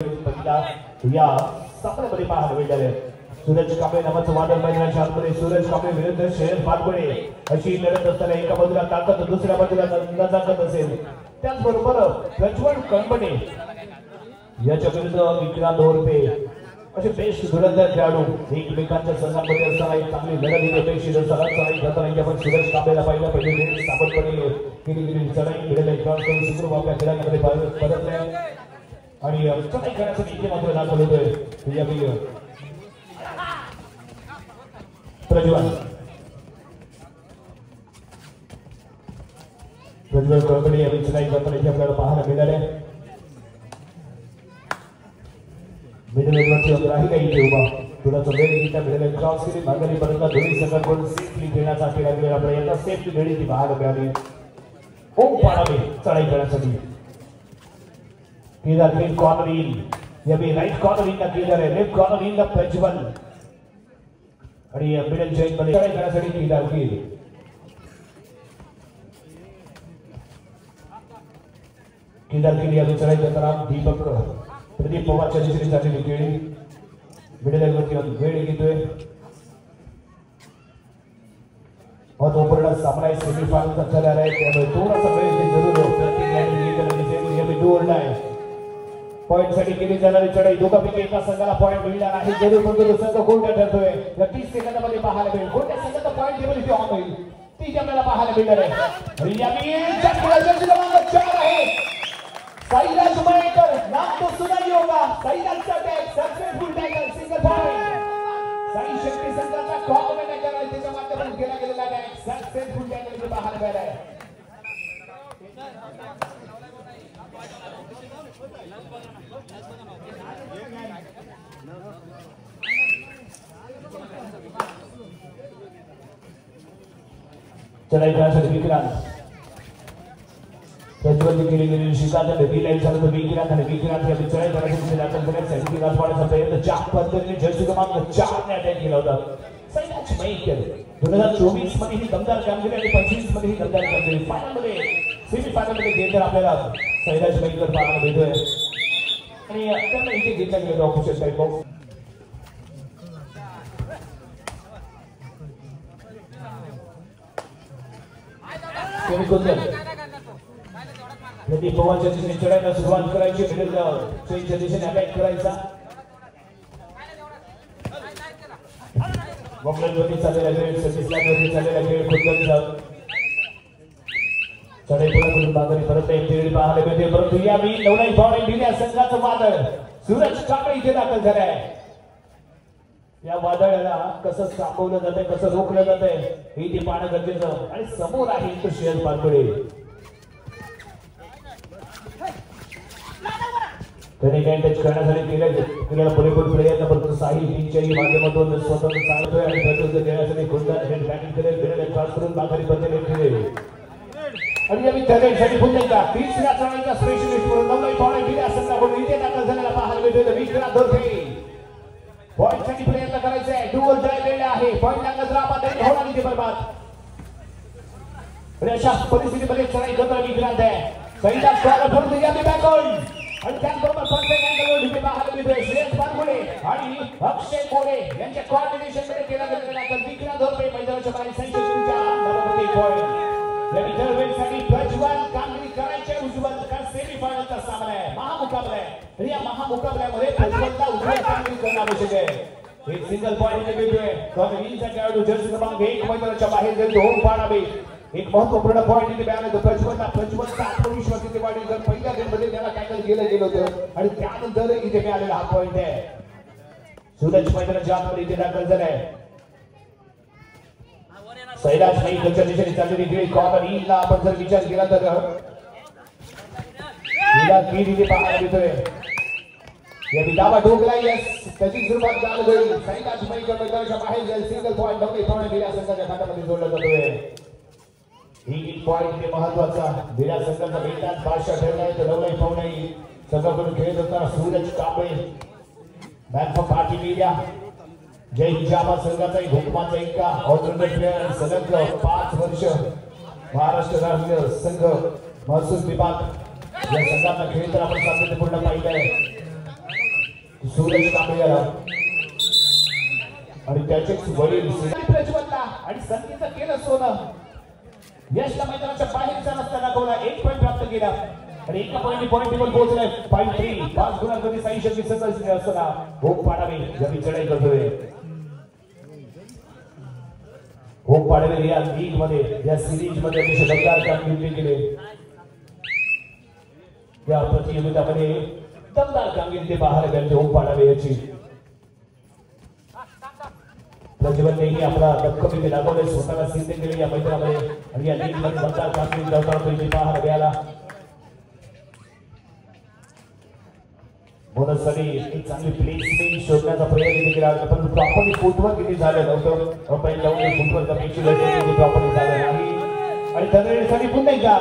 या सामन्यामध्ये पाहायला मिळाले सूरज कांबळे नावाचं वादळ मैदानाच्या आतमध्ये सूरज कांबळे विरुद्ध शहर पाटबळे अशी लढत असताना एका बाजूला ताकद दुसऱ्या बाजूला नजाकत असेल त्याचबरोबर प्रज्वल कणबणे याच्या विरुद्ध विक्रांत ओरपे असे बेस्ट धुरंधर खेळाडू एकमेकांच्या संघामध्ये असताना एक चांगली लढत ही अपेक्षित असताना चढाई करताना आपण सूरज कांबळेला पाहिलं पहिले साबतपणे केलेली चढाई मिळेल क्रॉस करून सुखरूप आपल्या खेळामध्ये परतले आणि चढाई करण्यासाठी इथे मात्र दाखल होतोय यावेळी प्रज्वल कळकडी यावेळी चढाई करताना इथे आपल्याला पाहायला मिळाले मिडलवरती राहिला इथे उभा थोडासा वेळ घेतला मिळाले क्रॉस केली मार्गाने परतला दोन्ही संघाकडून सेफली घेण्याचा केला गेला आपल्याला यंदा सेफली घेणी ती पाहायला मिळाली ओम पाडावे चढाई करण्यासाठी केदार लेफ्ट कॉर्नर इन यावेळी राईट कॉर्नर इन केदार आहे लेफ्ट कॉर्नर इन प्रज्वल आणि मिडल जॉईंट मध्ये चढाई करण्यासाठी केदार केली यावेळी चढाई करताना दीपक प्रदीप पवारच्या दिशेने चाललेली खेळी मिडलवरती वेळ घेतोय महत्वपूर्ण सामना सेमीफायनलचा झालेला आहे त्यामुळे थोडासा वेळ जरूर आहे पॉईंट साठी केली जाणारी चढाई दोघांपैकी एका संघाला पॉईंट मिळणार आहे जरूर पण संघ कोणत्या ठरतोय या 30 सेकंदामध्ये पाहायला मिळेल कोणत्या संघाचा पॉईंट टेबल इथे ऑन होईल ती आपल्याला पाहायला मिळणार आहे साईराज मयेकर नाम तो सुना ही होगा साईराजचा tag successful tackle single point Sai Shakti संघाचा कॉम्बिनेशन आहे त्याच्या माध्यमातून केला गेलेला टॅग सक्सेसफुल टॅकल इथे पाहायला मिळाला आहे चढाई करण्यासाठी विक्रांत प्रज्वल केली गेलेली श्रीकांत बी लाईन झालं तर विक्रांत आणि विक्रांत या चढाई करण्यासाठी दाखल करण्यासाठी राजवाड्याचा प्रयत्न ज्या पद्धतीने जर्सी क्रमांक 4 ने अटॅक केला होता साईराज मयेकर 2024 मध्ये ही दमदार कामगिरी आणि 25 मध्ये ही दमदार कामगिरी फायनल मध्ये सेमीफायनल मध्ये घेतलं आपल्याला साईराज मयेकर पाहायला मिळतोय आणि त्यांना इथे घेतला गेलेला ऑफिशियल टाईप बॉक्स प्रदीप पवारच्या दिशेने चढायला सुरुवात करायची मिडल चेंजच्या दिशेने अटॅक करायचा वॉकलरवरती चाललेला खेळ सतीशलावरती चाललेला खेळ खुद्दचा चढाई पुन्हा करून माघारी परत एक पाहायला मिळते परंतु यावेळी नवलाई पॉईंट दिल्या संघाचं वादळ सूरज कांबळे इथे दाखल झालाय या वादळाला कसं थांबवलं जातंय कसं रोखलं जातंय हे ते पाहणं गरजेचं आणि समोर आहे तो शहर पाटबळे त्याने काही टच करण्यासाठी केलेला पुरेपूर प्रयत्न परंतु साहिल टीमच्याही माध्यमातून स्वतंत्र चालतोय आणि प्रत्येक देण्यासाठी गुंडाळ बॅटिंग करेल विराट क्रॉस करून माघारी बदलेले खेळेल आणि यावेळी त्याच्यासाठी पुन्हा एकदा तिसऱ्या चढाईचा स्पेशलिस्ट म्हणून नवलाई पॉईंट दिल्या संघाकडून इथे दाखल झालेला पाहायला मिळतोय विक्रांत ओरपे पॉईंट साठी प्रयत्न करायचा आहे डुअल जळलेले आहे पॉईंट लागला तर आपण होणार इथे बरबाद आणि अशा परिस्थितीमध्ये चढाई करतोय विक्रांत आहे पहिला स्कॉर परंतु यावेळी बॅकऑन आणि त्याचबरोबर परफेक्ट अँगलवर इथे पाहायला मिळतोय श्रेयस पानगुळे आणि अक्षय कोरे यांच्या कॉर्डिनेशन मध्ये केला गेलेला आहे विक्रांत ओरपे मैदानाच्या बाहेर संशयच्या नंबर 1 पॉईंट या विदर्भसाठी प्रज्वल कामगिरी करायचे उज्ज्वल का सेमीफायनलचा सामना आहे महामुकाबला आहे आणि या महामुकाबल्यामध्ये प्रज्वलला उज्ज्वल कामगिरी करणं आवश्यक आहे एक सिंगल पॉईंट इथे मिळतोय कॉर्नरचा खेळाडू जर्सी क्रमांक 1 मैदानाच्या बाहेर गेलो होम पाडावे एक महत्त्वपूर्ण पॉईंट इथे मिळाला तो प्रज्वलचा आत्मविश्वास इथे वाढील जर पहिल्या गेममध्ये त्याला टॅकल केलं गेलं होतं आणि त्यानंतर इथे मिळालेला हा पॉईंट आहे सूरज मैदानाच्या आतमध्ये इथे दाखल झालाय साईराज मयेकरच्या दिशेने चाललेली खेळी कॉर्नर इनला आपण जर विचार केला तर हिला कीड इथे पाहायला मिळतोय या विधावा डोकला यस त्याची सुरुवात झाली होईल साईराज मयेकर मैदानाच्या बाहेर जाईल सिंगल पॉईंट नवलाई पॉईंट दिल्या संघाच्या खात्यामध्ये जोडला जातोय ही पॉईंट हे महत्वाचा दिल्या संघाचा बेताज बादशाह ठरलाय तर नवलाई पॉईंट संघाकडून खेळत होता Suraj Kamble back for party media जय जामा संघाचा एक हुकमाचा एक ऑलराउंडर प्लेयर सलग 5 वर्ष महाराष्ट्र राज्य संघ महसूल विभाग या संघाचा खेळ तर आपण सातत्यपूर्ण पाहिलं आहे सूरज कांबळे आणि त्याचेच वडील प्रज्वलला आणि संधीचं केलं सोनं. यशला मैदानाच्या बाहेरचा रस्ता दाखवला, 1 पॉईंट प्राप्त केला आणि एका पॉईंट टेबल पोहोचलाय 5-3. 5 गुणांमध्ये साई शक्ती सतत असताना होप पाडावे यांनी चढाई करतोय. होप पाडावे या लीग मध्ये, या सिरीज मध्ये अतिशय दमदार कामगिरी केली. या प्रतियोगितामध्ये दमदार कामगिरी ते बाहेर गेले होप पाडावे याची. प्रज्वलनेही आपला दक्कम इथे दाखवले, स्वतःला सिद्ध केले या मैदानामध्ये आणि या लीग मध्ये दमदार कामगिरी करताना इथे बाहेर गेला. बोनससाठी एक चांगली प्लेसमेंट शोधण्याचा प्रयत्न केला, परंतु प्रॉपर्ली फुटवर्क किती झालं नव्हतं. पहिल्या लावून फुटवर्क अपेक्षित प्रॉपर्ली झालं नाही आणि तंत्रज्ञानासाठी पुन्हा एकदा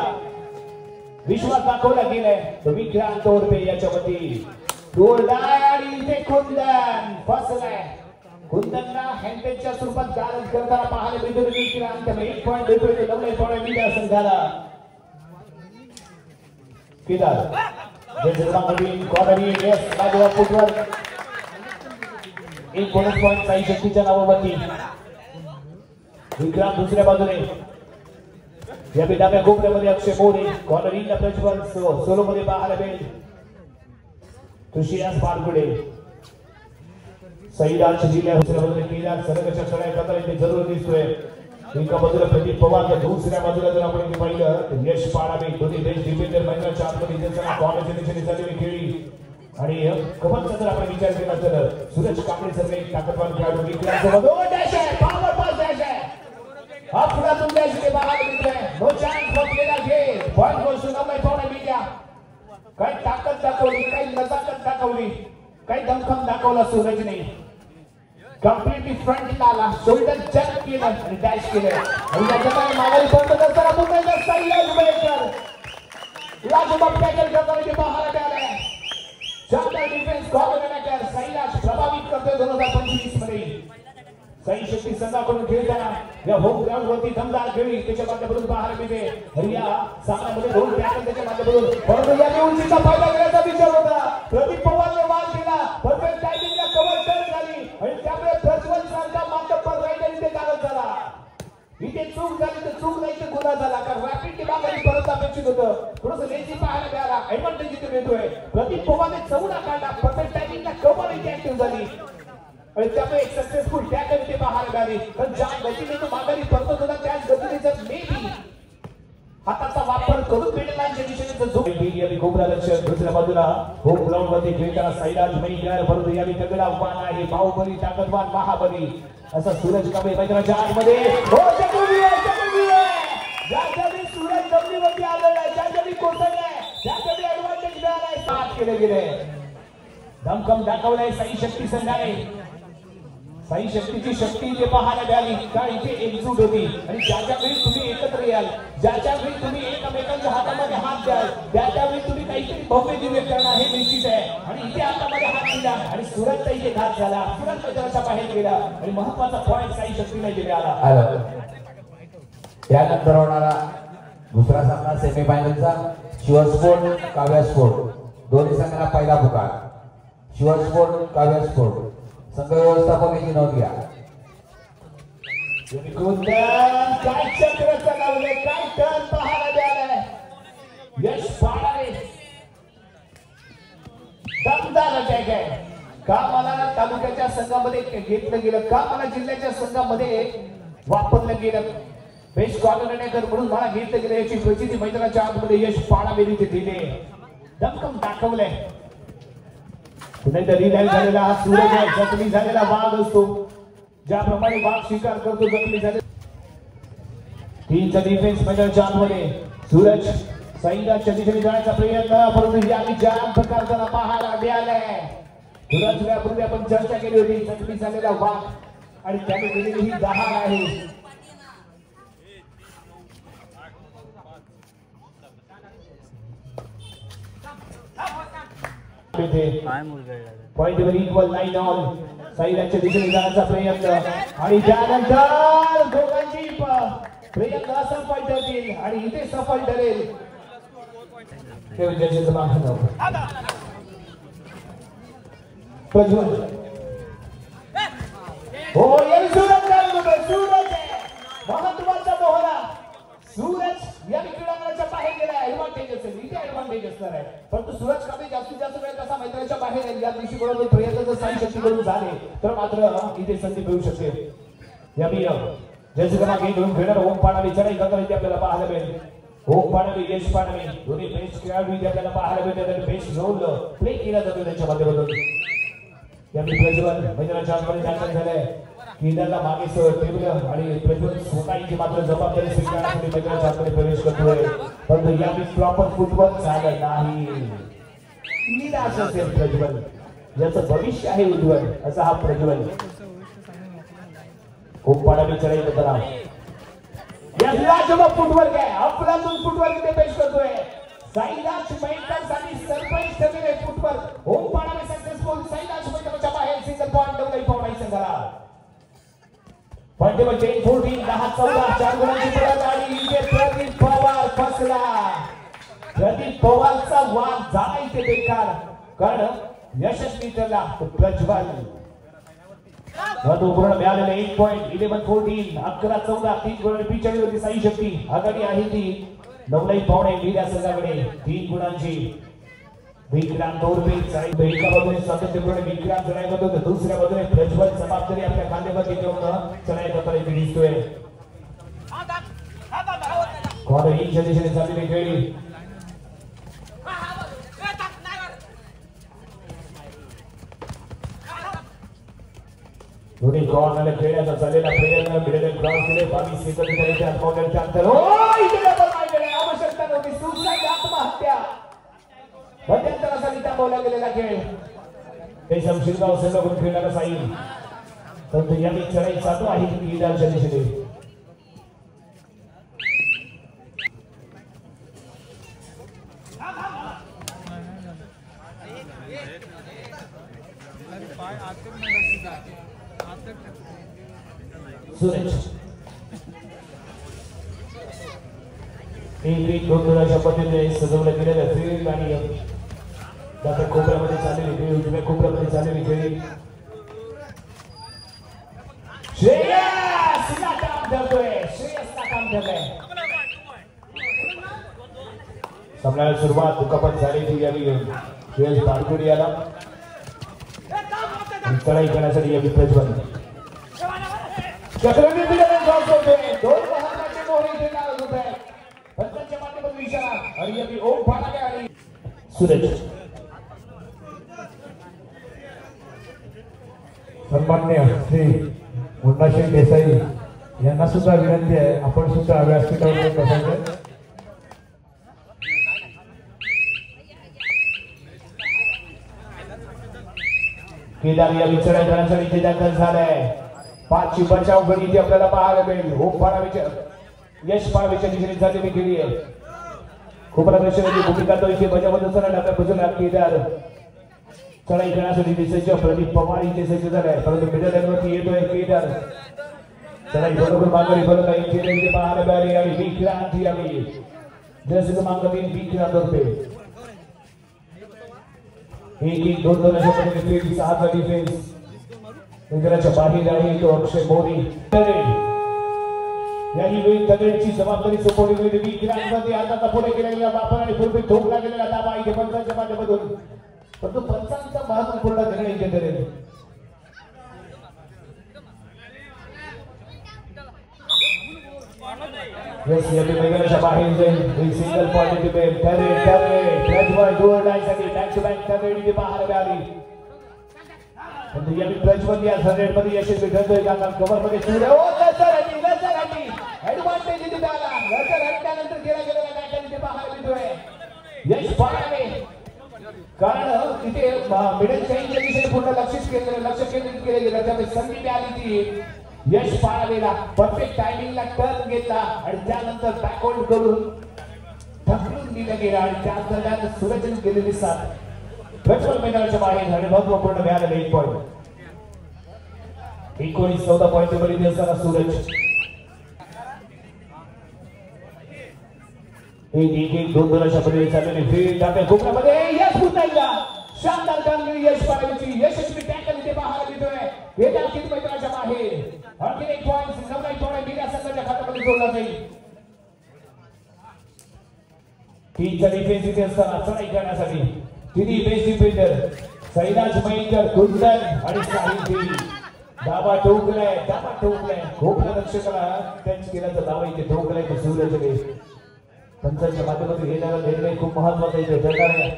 विश्वास दाखवला गेलाय. तो विक्रांत तोरपे याच्यावरती गोलडाय आणि इथे कुंदन फसलाय. कुंदनला हँडटेकच्या स्वरूपात गारद करताना पाहायला मिळतो. विक्रांत 1 पॉईंट देतोय, 9 मीडिया संघाला. केदार कॉर्नरी येस बाजूला फुटवर 1 बोनस पॉईंट साई शक्तीच्या नावावरती. विक्रांत दुसऱ्या बाजूने या डाव्या कोपऱ्यामध्ये अक्षय मोरे, कॉर्नरीला प्रज्वल सोलो मध्ये पाहायला मिळेल. तुषियास पारगुडे सईदार जिल्ह्या दुसऱ्या बाजूने केदार सरकच्या चढाई करताना इथे जरूर दिसतोय. एका बाजूला प्रदीप पवार, दुसऱ्या बाजूला जर आपण इथे पाहिलं यश पाडावे, दोन्ही बेस्ट डिफेंडर मैदानाच्या आतमध्ये त्यांचा कॉर्नरच्या दिशेने चाललेली खेळी आणि कबड्डीचा जर आपण विचार केला तर सूरज कांबळे सर एक ताकदवान खेळाडू. विक्रांत डॅश आहे, पॉवर पास डॅश आहे, हा पुढातून डॅश के बाहेर निघतोय. No chance for player game. Point goal to number 4 media. काही ताकद दाखवली, काही नजाकत दाखवली, काही दमखम दाखवला सूरजने. कंप्लीटली फ्रंट आला, शोल्डर जंप केलं आणि डॅश केलं आणि त्याच्याकडे माघारी पडत असताना पुन्हा साईलाज मेकर लाजवाब टॅकल करताना ते बाहेर आले. शानदार डिफेन्स कॉर्नर साईलाज प्रभावित करतोय 2025 मध्ये. साई शक्ती संघाकडून खेळताना या होम ग्राउंड वरती दमदार खेळी त्याच्या माध्यमातून बाहेर मिळते. हरिया सामन्यामध्ये 2 टॅकल त्याच्या माध्यमातून, परंतु या उंचीचा फायदा घेण्याचा विचार होता. प्रदीप पवारने वाद केला, परफेक्ट टायमिंगला कव्हर टर्न झाली आणि त्यामुळे प्रज्वल सारखा मातब्बर रायडर इथे गालत झाला. इथे चूक झाली तर चूक नाही तर गुन्हा झाला, कारण रॅपिड माघारी परत अपेक्षित होतं. थोडंसं लेझी पाहायला मिळाला, ऍडव्हान्टेज इथे मिळतोय. प्रदीप पवारने चौडा काढला, परफेक्ट टायमिंगला कव्हर इथे ऍक्टिव्ह झाली आणि त्यामुळे एक सक्सेसफुल टॅकल इथे पाहायला मिळाली. पण ज्या गतीने तो माघारी परतत होता त्याच गतीने जर मेबी हाताचा वापर करून पेडलांच्या दिशेने जो यावी खूप लक्ष. दुसऱ्या बाजूला होम ग्राउंड मध्ये खेळताना साईराज मैदान, परंतु यावी तगडा वाण आहे, बाहुबली ताकदवान महाबली असा सूरज कांबळे मैदानाच्या आतमध्ये. हो जगुली ज्याच्याकडे सूरज जमिनीवरती आलेला आहे, ज्याच्याकडे कोसळलाय, ज्याच्याकडे ऍडव्हान्टेज मिळालाय, साथ केले गेले. दमखम दाखवलाय साई शक्ती संघाने. साई शक्तीची शक्ती इथे पाहायला मिळाली, का इथे एकजूट होती आणि ज्याच्या वेळी तुम्ही एकत्र याल, ज्याच्या वेळी तुम्ही एकमेकांच्या हातामध्ये हात द्याल, त्यावेळी तुम्ही काहीतरी भव्य दिव्य करणार हे निश्चित आहे. आणि इथे हातामध्ये हात दिला आणि सूरजचा इथे घात झाला, सूरज मैदानाच्या बाहेर गेला आणि महत्वाचा पॉईंट साई शक्तीने दिले आला. त्यानंतर होणारा दुसरा सामना सेमीफायनलचा शिवस्फोट काव्या स्फोट. दोन्ही संघांना पहिला पुकार. शिवस्फोट काव्या स्फोट संघ व्यवस्थापक यांची नोंद घ्या. काय चक्र चालवले, काय टर्न पाहायला मिळालाय. यश पाडावे दमदार अटॅक आहे. का मला तालुक्याच्या संघामध्ये घेतलं गेलं, का मला जिल्ह्याच्या संघामध्ये वापरलं गेलं, बेस्ट कॉर्नर म्हणून मला घेतलं गेलं याची प्रचिती मैदानाच्या आतमध्ये यश पाडावे तिथे दिले. दमकम दाखवलंय. कुठेतरी झालेला हा सूरज आहे, जखमी झालेला वाघ असतो, ज्याप्रमाणे वाघ शिकार करतो जखमी झाले. टीमचा डिफेन्स मैदानाच्या आतमध्ये सूरज साईदाच्या दिशेने जाण्याचा प्रयत्न, परंतु याने जाम प्रकारचा पाहायला मिळालाय. सूरज यापूर्वी आपण चर्चा केली होती, जखमी झालेला वाघ आणि त्याने दिलेली ही दहाड आहे. पॉइंटवर इक्वल 9 ऑल. साईदाच्या दिशेने जाण्याचा प्रयत्न आणि त्यानंतर दोघांची प्रयत्न असफल ठरतील आणि इथे सफल ठरेल. प्रज्वल हो ये सूरज महत्वाचा मोहरा सूरज या क्रीडांगणाच्या बाहेर गेला ऍडव्हान्टेज असेल इथे ऍडव्हान्टेज असणार आहे परंतु सूरज कमी जास्तीत जास्त वेळ कसा मैदानाच्या बाहेर येईल या दिवशी बरोबर प्रयत्न जर साई शक्तीकडून झाले तर मात्र इथे संधी मिळू शकते या मी जैसे क्रमांक 1 घेऊन खेळणार ओम पाडवी चढाई करताना इथे आपल्याला पाहायला मिळेल ओम पाडवी यश पाडवी दोन्ही बेस्ट खेळाडू इथे आपल्याला पाहायला मिळतात आणि बेस्ट रोल प्ले केला जातो त्यांच्या माध्यमातून या मी प्रज्वल मैदानाच्या आतमध्ये दाखल झालाय किल्ल्याला मागे ठेवलं आणि प्रज्वल स्वतःची मात्र जबाबदारी स्वीकारण्यासाठी मैदानाच्या आतमध्ये प्रवेश करतोय परंतु यावेळी प्रॉपर फुटबॉल झालं नाही निराश असेल प्रज्वल याचं भविष्य आहे उज्ज्वल असा हा प्रज्वल खूप पाडावी चढाई करताना या लाजवाब फुटवर्क आहे अफलातून फुटवर्क इथे पेश करतोय साईदास मैदानासाठी सरप्राईज ठरलेले फुटवर्क ओम पाडावी सक्सेसफुल साईदास मैदानाच्या बाहेर सिंगल पॉइंट डबल पॉइंट संघाला पंचम चेन 14 10-14 चार गुणांची पळाली इथे प्रदीप पवार फसला प्रदीप पवारचा वाद झाला इथे बेकार कारण यशस्वी ठरला प्रज्वल पूर्ण मिळालेले 1 पॉइंट 11-14 11-14 3 गुणांनी पिछाडी होती साई शक्ती आघाडी आहे ती 9 पावणे मीडिया संघाकडे 3 गुणांची विक्रांत दोरबे एका बाजूने सातत्यपूर्ण विक्रांत चढाई करतो तर दुसऱ्या बाजूने प्रज्वल जबाबदारी आपल्या खांद्यावरती घेऊन चढाई करताना इथे दिसतोय कॉर्नर हिलच्या दिशेने चाललेली खेळी दोन्ही कॉर्नरला खेळण्याचा चाललेला प्रयत्न मिडल क्रॉस केले 22 सेकंद त्याच्या आतमोड्याच्या अंतर ओ इथे डबल मारले आवश्यकता नव्हती सुसाईड आत्महत्या मध्यंतरासाठी थांबवला गेलेला खेळ ते शमशिरगाव संघाकडून खेळणारा साई परंतु या चढाई चालू आहे किल्ल्याच्या दिशेने सूरज एक दोन पद्धतीने सजवलं गेलेलं फील्ड आणि त्याच्या कोपऱ्यामध्ये चाललेली खेळी उजव्या कोपऱ्यामध्ये चाललेली खेळी श्रेयस काम करतोय श्रेयसला काम करतोय सामन्याला सुरुवात दुखापत झाली ती यावी श्रेयस बारकुडी आला चढाई करण्यासाठी यावी प्रज्वल चक्रवर्ती बिडन क्रॉस होते दोन महत्वाचे मोहरे इथे लागत होते पंचांच्या माध्यमातून इशारा आणि यावी ओम पाडावे आणि सूरज सन्माननीय श्री मुन्नाशेख देसाई यांना सुद्धा विनंती आहे आपण सुद्धा व्यासपीठावर बसायचं केदार या विचारा करण्यासाठी इथे दाखल झालाय 5ची बचाव गडी इथे आपल्याला पाहायला मिळेल ओम पाडावीच्या यश पाडावीच्या दिशेने झालेली गेली आहे खूप प्रदर्शनाची भूमिका तो इथे बजावत असताना डाव्या बाजूला केदार चढाई करण्यासाठी दिसायचे प्रदीप पवार इथे सज्ज झालाय परंतु मिडलवरती येतोय केदार चढाई बरोबर मागणी बरोबर इथे पाहायला मिळाली आणि विक्रांत यावी जस क्रमांक 3 विक्रांत होते 1-2 अशा पद्धतीने फील्ड 6 डिफेन्स मैदानाच्या बाहेर आहे तो अक्षय मोरी याही वेळी तगड्याची जबाबदारी सोपवली गेली विक्रांतमध्ये आता पुढे गेलेल्या वापर आणि पूर्वी ठोकला गेलेला दाबा इथे पंचांच्या माध्यमातून परंतु पंचांचा महत्वपूर्ण निर्णय घेतलेले यस या मैदानाच्या बाहेर जाईल सिंगल पॉइंट डिफेन्स प्रज्वल डोर लाईनसाठी बॅक टू बॅक तगडी बाहेर आली या प्रज्वल या 100 मध्ये यशस्वी ठरतोय कारण कव्हर मध्ये सुरू ओ नजर ऍडव्हान्टेज इथे आला नजर हटल्यानंतर केला गेलेला बॅटल इथे बाहेर येतोय यश पाडावे कारण तिथे मिडल चेंजच्या दिशेने पूर्ण लक्ष केंद्रित केले गेले त्यामुळे संधी मिळाली ती यश पाडावेला परफेक्ट टायमिंगला टर्न घेतला आणि त्यानंतर बॅकवर्ड करून ढकलून दिलं गेलं आणि त्या दरम्यान सूरजने गेलेली साथ प्रज्वल मैदानाच्या बाहेर झाले महत्वपूर्ण मिळालेले 1 पॉइंट 19-14 पॉइंट मध्ये असताना सूरज 1-2 अशा पद्धतीने चाललेली फील्ड आपल्या कोपऱ्यामध्ये यश पुताईला शानदार कामगिरी यश पाडावीची यशस्वी जोडला जाईल. टीमचा डिफेन्स इथे असताना चढाई करण्यासाठी तिन्ही बेस्ट डिफेंडर सैराज मयेकर, कुंदन आणि साहिल. दाबा ठोकलाय खूप रक्षकाला टच केल्याचा दावा इथे ठोकलाय तो सूर्यचे. पंचांच्या माध्यमातून घेणारा निर्णय खूप महत्वाचा इथे ठरणार आहे.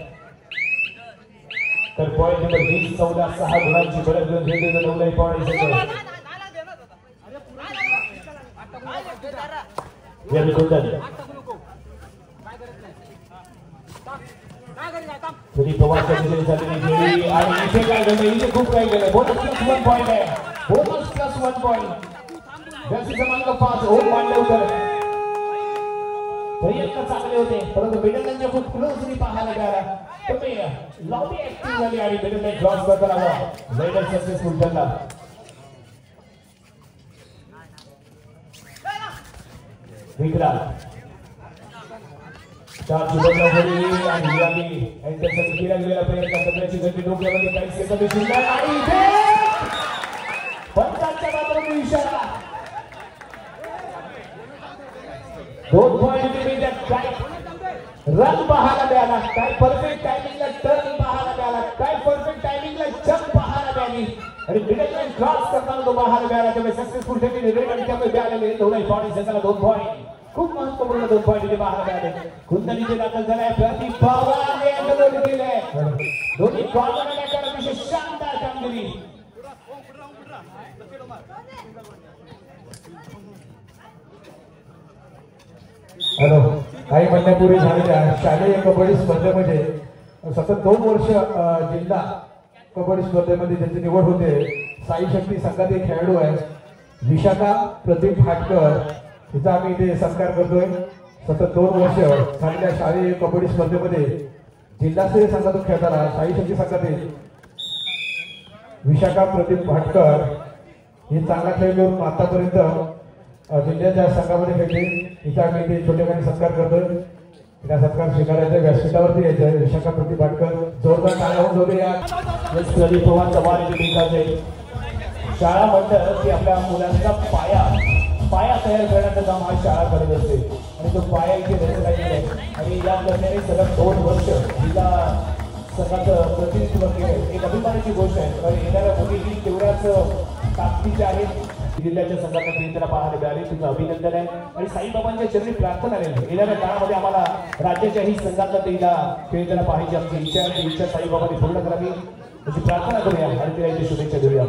तर पॉईंट नंबर 20-14 गुणांची बरं घेऊन खेळतो नवलाई पॉईंट तरी पवारच्या दिशेने झालेली खेळी आणि इथे काय झालं, इथे खूप काय केलं. बोनस +1 पॉईंट आहे, बोनस +1 पॉईंट. जर्सी क्रमांक 5 ओम मांडवकर. प्रयत्न चांगले होते परंतु मिडललाईनच्या खूप क्लोजली पाहायला मिळाला. तुम्ही लॉबी ऍक्टिव्ह झाली आणि मिडललाईन क्रॉस करता आला. रायडर सक्सेसफुल ठरला. विक्रांत चार चुबडला होती आणि आम्ही त्यांच्यासाठी केला गेलेला प्रयत्न सगळ्याची गती डोक्यामध्ये काही सेकंद शिल्लक आणि इथे पंचांच्या बाजूने इशारा. 2 पॉईंट मिळतात. काय रन पाहायला मिळाला, काय परफेक्ट टायमिंगला टर्न पाहायला मिळाला, काय परफेक्ट टायमिंगला जंप पाहायला मिळाली आणि मिडल लाईन क्रॉस करताना तो पाहायला मिळाला. त्यामुळे सक्सेसफुल ठरली रेड आणि त्यामुळे मिळालेले दोन्ही पॉईंट संघाला 2 पॉईंट. खूप महत्वपूर्ण 2 पॉईंट इथे पाहायला मिळाले. कुंदनीचे दाखल झालाय प्रदीप पवारने अंडरलोड केलंय. दोन्ही कॉर्नरने करत विशेष शानदार कामगिरी. हॅलो, काही महिन्यापूर्वी झालेल्या शालेय कबड्डी स्पर्धेमध्ये सतत 2 वर्ष जिल्हा कबड्डी स्पर्धेमध्ये ज्याची निवड होते साई शक्ती संघातील खेळाडू आहे विशाखा प्रदीप भाटकर. तिचा आम्ही इथे सत्कार करतोय. सतत 2 वर्ष झालेल्या शालेय कबड्डी स्पर्धेमध्ये जिल्हास्तरीय संघातून खेळताना साई शक्ती संघातील विशाखा प्रदीप भाटकर हे चांगला खेळ करून आतापर्यंत जिल्ह्याच्या संघामध्ये खेळले. तिचा आम्ही इथे छोटेखानी सत्कार करतोय. त्या सत्कार स्वीकारायचा व्यासपीठावरती यायचं. विशाखा प्रदीप भाटकर जोरदार टाळ्या होऊन जोडूया. प्रदीप पवारचा वार इथे शाळा म्हणतात की आपल्या मुलांचा पाया तयार करण्याचं काम हा शाळा करत असते आणि तो पाया इथे रचला आहे आणि या दरम्यान सलग 2 वर्ष जिल्हा संघाचं प्रतिनिधित्व केलं. एक अभिमानाची गोष्ट आहे. कारण येणाऱ्या मुलीही तेवढ्याच ताकदीच्या आहेत. जिल्ह्याच्या संघाचा खेळताना पाहायला मिळाले. तुझं अभिनंदन आहे आणि साईबाबांच्या चरणी प्रार्थना आहे येणाऱ्या काळामध्ये आम्हाला राज्याच्याही संघाचा तिला खेळताना पाहायची आमची इच्छा आहे. इच्छा साईबाबांनी पूर्ण करावी त्याची प्रार्थना करूया आणि तिला इथे शुभेच्छा देऊया.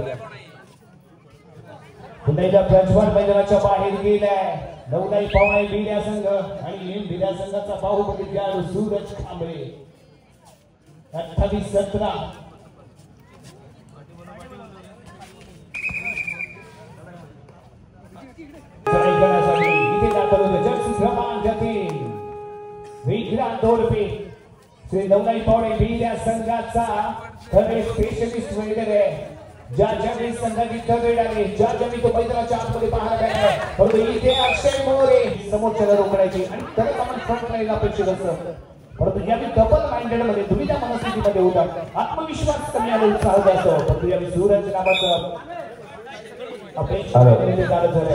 पुन्हा एकदा प्रज्वल मैदानाच्या बाहेर गेलाय. नवलाई पावणे बिड्या संघ आणि बिड्या संघाचा बाहुबली खेळाडू सूरज कांबळे. 28-17 इथे दाखल होते. जर्सी क्रमांक 3 विक्रांत दोडपे. श्री नवलाई पावणे बिड्या संघाचा खरे स्पेशलिस्ट वेळेवर आहे. ज्या ज्यावेळी संघाची तगड आली ज्या ज्यावेळी तो मैदानाच्या आतमध्ये पाहायला मिळाला परंतु इथे अक्षय मोरे समोरच्याला रोखण्याची आणि तरच आपण फ्रंट लाईनला अपेक्षित असतं. परंतु यावेळी डबल माइंडेड मध्ये दुविधा मनस्थितीमध्ये होतात. आत्मविश्वास कमी आणि उत्साह असतो. परंतु यावेळी सूरज नावाचं अपेक्षा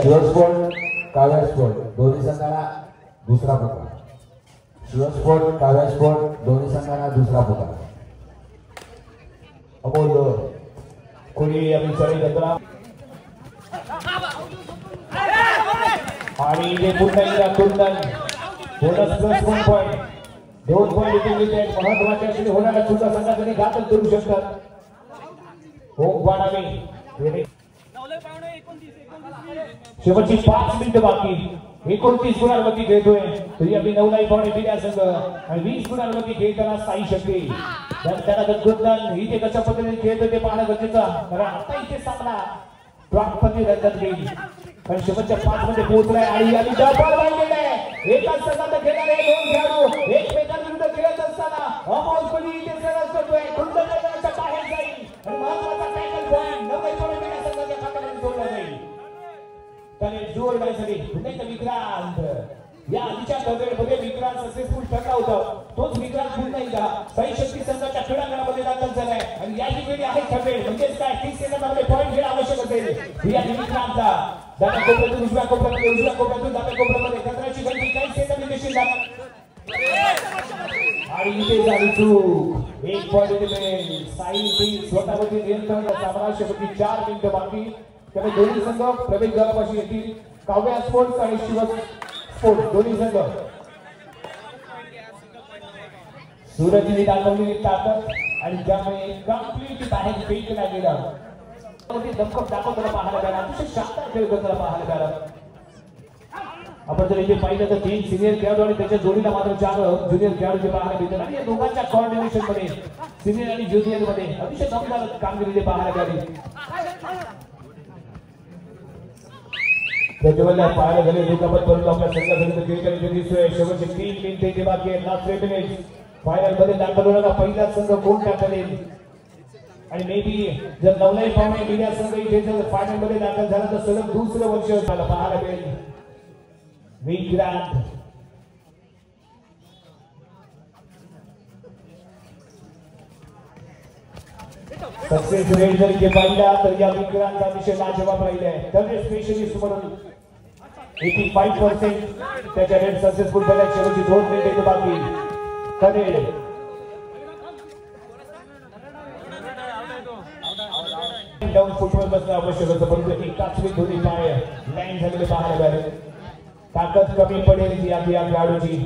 शिवस्फोट काव्यस्फोट दोन्ही संघाला दुसरा पुकार. शिवस्फोट काव्यस्फोट दोन्ही संघाला दुसरा पुकार. अमोल कोणी या विचारी गंधरा आणि इथे पुन्हा एकदा कुंदन बोनस +1 पॉईंट. 2 पॉईंट इथे मिळते. महत्वाच्या अशी होणाऱ्या सुद्धा संघासाठी घातक करू शकतात. ओम वाडावे शेवटची 5 मिनिटं बाकी. 29 गुणांवरती खेळतोय तरी आपली नवलाई पावणे बिड्या संघ आणि 20 गुणांवरती खेळताना साई शक्ती. त्यानंतर कुंदन इथे कशा पद्धतीने खेळतो ते पाहणं गरजेचं कारण आता इथे सामना ड्रॉपमध्ये रंगत घेईल. पण शेवटच्या 5 मध्ये पोहोचलाय आणि याने डबल मारलेला आहे. एकाच संघात खेळणारे 2 खेळाडू एकमेकांविरुद्ध खेळत असताना अमोल कोहली इथे सरस करतोय. कुंदन मैदानाच्या बाहेर जाईल आणि महत्वाचा टॅकल पॉईंट नवलाई पावणे बिड्या संघाच्या खात्यामध्ये जोडला जाईल. त्याने जोर द्यायसाठी पुन्हा विक्रांत या आधीच्या दरम्यानमध्ये विक्रांत सक्सेसफुल ठरला होता. तोच विक्रांत पुन्हा एकदा साई शक्ती संघाच्या क्रीडांगणामध्ये दाखल झालाय आणि याही वेळी आहे ठरले म्हणजेच काय 30 सेकंदामध्ये पॉईंट घेणं आवश्यक असेल. या विक्रांतचा डाव्या कोपऱ्यातून उजव्या कोपऱ्यामध्ये उजव्या कोपऱ्यातून डाव्या कोपऱ्यामध्ये कचऱ्याची गंती काही सेकंद निश्चित आणि इथे झाली चूक. एक पॉइंट मिळेल. साई टीम स्वतःवरती नियंत्रण सामना शेवटी 4 मिनिटं बाकी. त्यामुळे दोन्ही संघ प्रवेशद्वारापाशी येतील. काव्या स्पोर्ट्स आणि शिव स्पोर्ट्स दोन्ही संघ. सूरजने दाखवलेली ताकद आणि त्यामुळे कंप्लीट बाहेर फेकला गेला. दमकट दाखवताना पाहायला मिळाला. अतिशय शानदार खेळ करताना पाहायला मिळाला. आपण जर इथे पाहिलं तर 3 सिनियर खेळाडू आणि त्याच्या जोडीला मात्र 4 ज्युनियर खेळाडू पाहायला मिळतात आणि या दोघांच्या कॉर्डिनेशन मध्ये सिनियर आणि ज्युनियर मध्ये अतिशय दमदार कामगिरी पाहायला मिळाली. त्याच्यावर पाहायला गेले दुखापत परंतु आपल्या संघापर्यंत क्रिकेट दिसतोय. शेवटचे 3 मिनिटे ते बाकी आहेत. लास्ट 3 मिनिट फायनल मध्ये दाखल होणारा पहिला संघ कोण टाकलेल आणि मे बी जर नवलाई पावणे मीडिया संघ इथे जर फायनल मध्ये दाखल झाला तर सलग दुसरं वर्ष झालं पाहायला मिळेल. विक्रांत सक्सेस रेट जर इथे पाहिला तर या विक्रांतचा विषय लाजवाब राहिलाय. तर स्पेशलिस्ट म्हणून 85% त्याच्या रेट सक्सेसफुल झाल्या. शेवटची 2 मिनिटे बाकी. करेल डाऊन फुटबॉल बसणं आवश्यक होतं परंतु एकाच वेळी दोन्ही पाय लाईन झालेले पाहायला मिळाले. ताकद कमी पडेल या खेळाडूची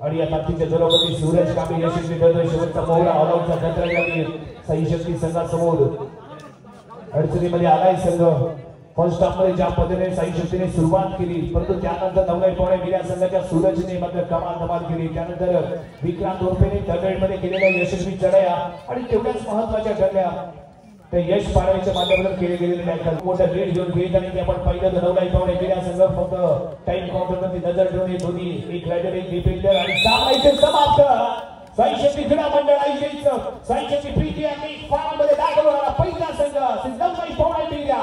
आणि या ताकदीच्या जोरावरती सूरज कामे यशस्वी ठरतोय. शेवटचा मोहरा ऑलआउटचा खतरा लागली साई शक्ती संघासमोर. अडचणीमध्ये आलाय संघ. फर्स्ट हाफ मध्ये ज्या पद्धतीने साई शक्तीने सुरुवात केली परंतु त्यानंतर नवलाई पावणे मीडिया संघाच्या सूरजने मात्र कमाल केली. त्यानंतर विक्रांत उर्फेने थर्ड मध्ये केलेल्या यशस्वी चढाया आणि तेवढ्याच महत्वाच्या ठरल्या ते यश पाडव्याच्या माध्यमातून केले गेलेले आहेत. मोठा लीड घेऊन घेत आणि आपण पाहिलं तर नवलाई पावणे मीडिया संघ फक्त टाइम काउंटरवरती नजर ठेवून दोन्ही एक रायडर एक डिफेंडर आणि सामना इथे समाप्त. साई शक्ती क्रीडा मंडळ आयोजित साई शक्ती प्रीती आणि फायनल मध्ये दाखल होणारा पहिला संघ नवलाई पावणे मीडिया.